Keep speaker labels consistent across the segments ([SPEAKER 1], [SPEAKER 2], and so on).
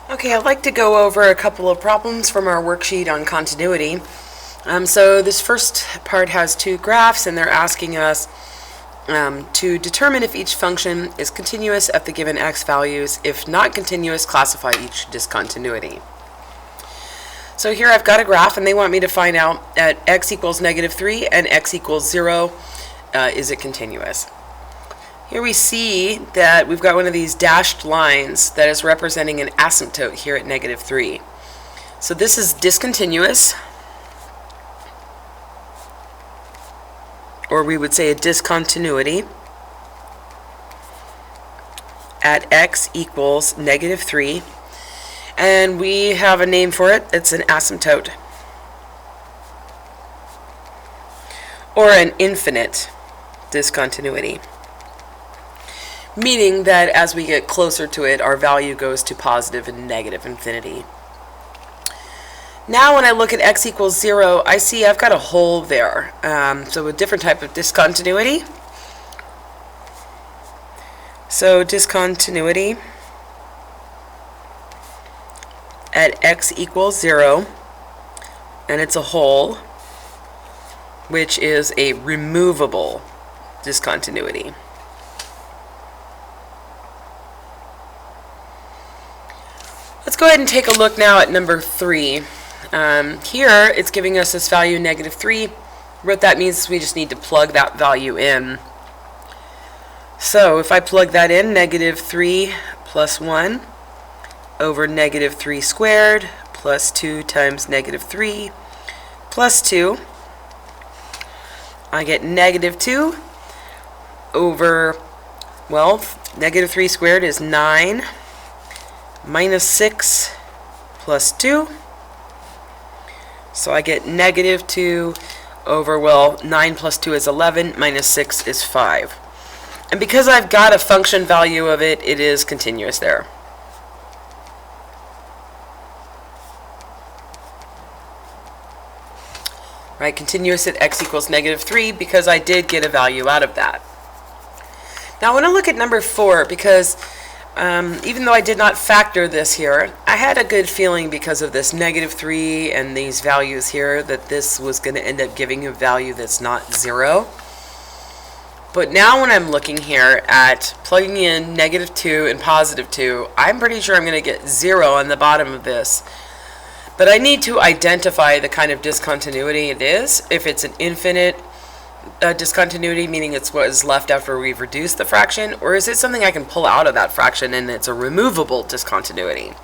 [SPEAKER 1] Okay, I'd like to go over a couple of problems from our worksheet on continuity. So this first part has two graphs, and they're asking us to determine if each function is continuous at the given x values. If not continuous, classify each discontinuity. So here I've got a graph, and they want me to find out at x equals -3 and x equals 0, is it continuous? Here we see that we've got one of these dashed lines that is representing an asymptote here at -3. So this is discontinuous, or we would say a discontinuity, at x equals -3. And we have a name for it. It's an asymptote, or an infinite discontinuity, meaning that as we get closer to it, our value goes to positive and negative infinity. Now when I look at x equals 0, I see I've got a hole there. So a different type of discontinuity. So discontinuity at x equals 0, and it's a hole, which is a removable discontinuity. Let's go ahead and take a look now at number 3. Here it's giving us this value -3. What that means is we just need to plug that value in. So if I plug that in, -3 plus 1 over -3 squared plus 2 times -3 plus 2, I get -2 over, well, -3 squared is 9 minus 6 plus 2. So I get -2 over, well, 9 plus 2 is 11, minus 6 is 5. And because I've got a function value of it, it is continuous there. Right, continuous at x equals -3 because I did get a value out of that. Now I want to look at number 4 because even though I did not factor this here, I had a good feeling because of this -3 and these values here that this was going to end up giving a value that's not 0. But now when I'm looking here at plugging in -2 and +2, I'm pretty sure I'm going to get 0 on the bottom of this. But I need to identify the kind of discontinuity it is. If it's an infinite discontinuity, meaning it's what is left after we've reduced the fraction, or is it something I can pull out of that fraction and it's a removable discontinuity?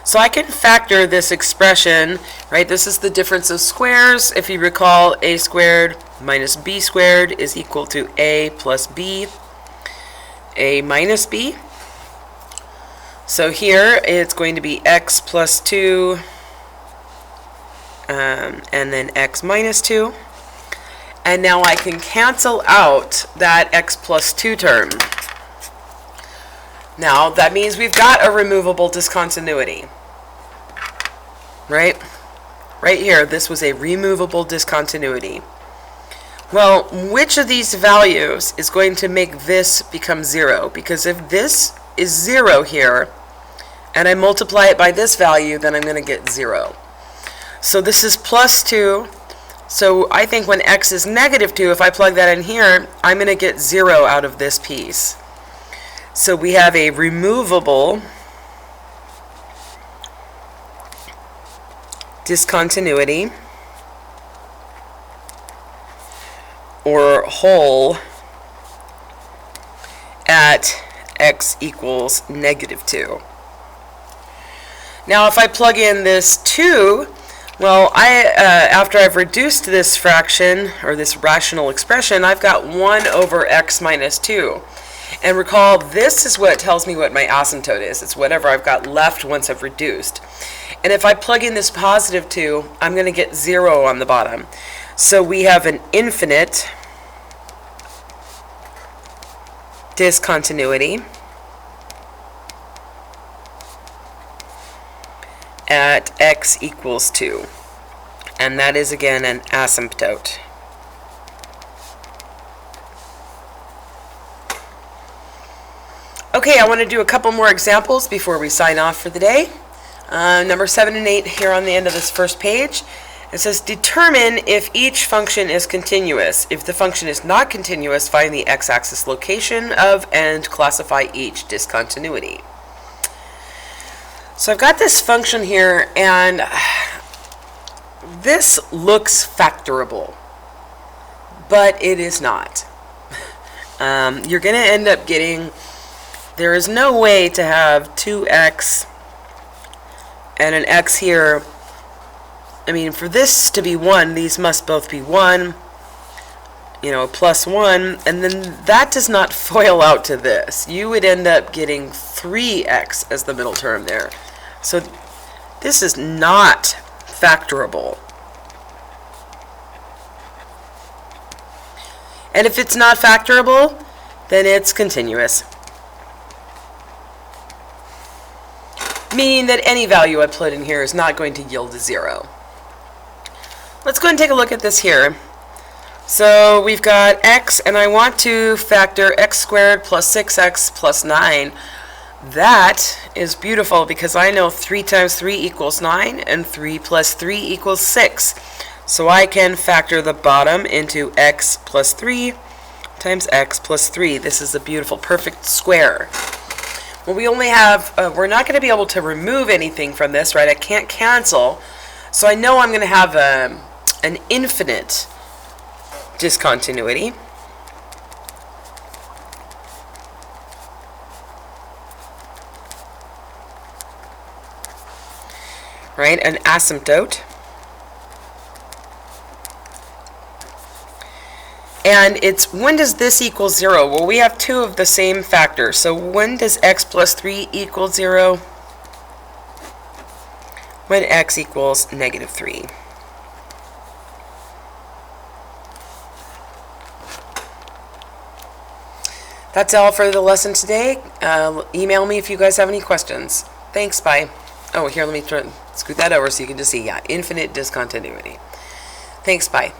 [SPEAKER 1] So I can factor this expression, right? This is the difference of squares. If you recall, a squared minus b squared is equal to a plus b, a minus b. So here it's going to be x plus 2 and then x minus 2. And now I can cancel out that x plus 2 term. Now that means we've got a removable discontinuity. Right? Right here, this was a removable discontinuity. Well, which of these values is going to make this become 0? Because if this is 0 here, and I multiply it by this value, then I'm going to get 0. So this is plus 2. So I think when x is -2, if I plug that in here, I'm going to get 0 out of this piece. So we have a removable discontinuity, or hole, at x equals -2. Now if I plug in this 2, well, after I've reduced this fraction, or this rational expression, I've got 1 over x minus 2. And recall, this is what tells me what my asymptote is. It's whatever I've got left once I've reduced. And if I plug in this +2, I'm going to get 0 on the bottom. So we have an infinite discontinuity at x equals 2. And that is again an asymptote. Okay, I want to do a couple more examples before we sign off for the day. Number 7 and 8 here on the end of this first page. It says determine if each function is continuous. If the function is not continuous, find the x-axis location of and classify each discontinuity. So I've got this function here, and this looks factorable, but it is not. You're going to end up getting, there is no way to have 2x and an x here. I mean, for this to be 1, these must both be 1, you know, plus 1, and then that does not FOIL out to this. You would end up getting 3x as the middle term there. So this is not factorable. And if it's not factorable, then it's continuous. Meaning that any value I put in here is not going to yield a 0. Let's go and take a look at this here. So we've got x, and I want to factor x squared plus 6x plus 9. That is beautiful because I know 3 times 3 equals 9, and 3 plus 3 equals 6. So I can factor the bottom into x plus 3 times x plus 3. This is a beautiful, perfect square. Well, we only have, we're not going to be able to remove anything from this, right? I can't cancel. So I know I'm going to have an infinite discontinuity. Right, an asymptote. And it's, when does this equal 0? Well, we have 2 of the same factor. So when does x plus 3 equal 0? When x equals negative 3. That's all for the lesson today. Email me if you guys have any questions. Thanks, bye. Oh, here, let me scoot that over so you can just see, yeah, infinite discontinuity. Thanks, bye.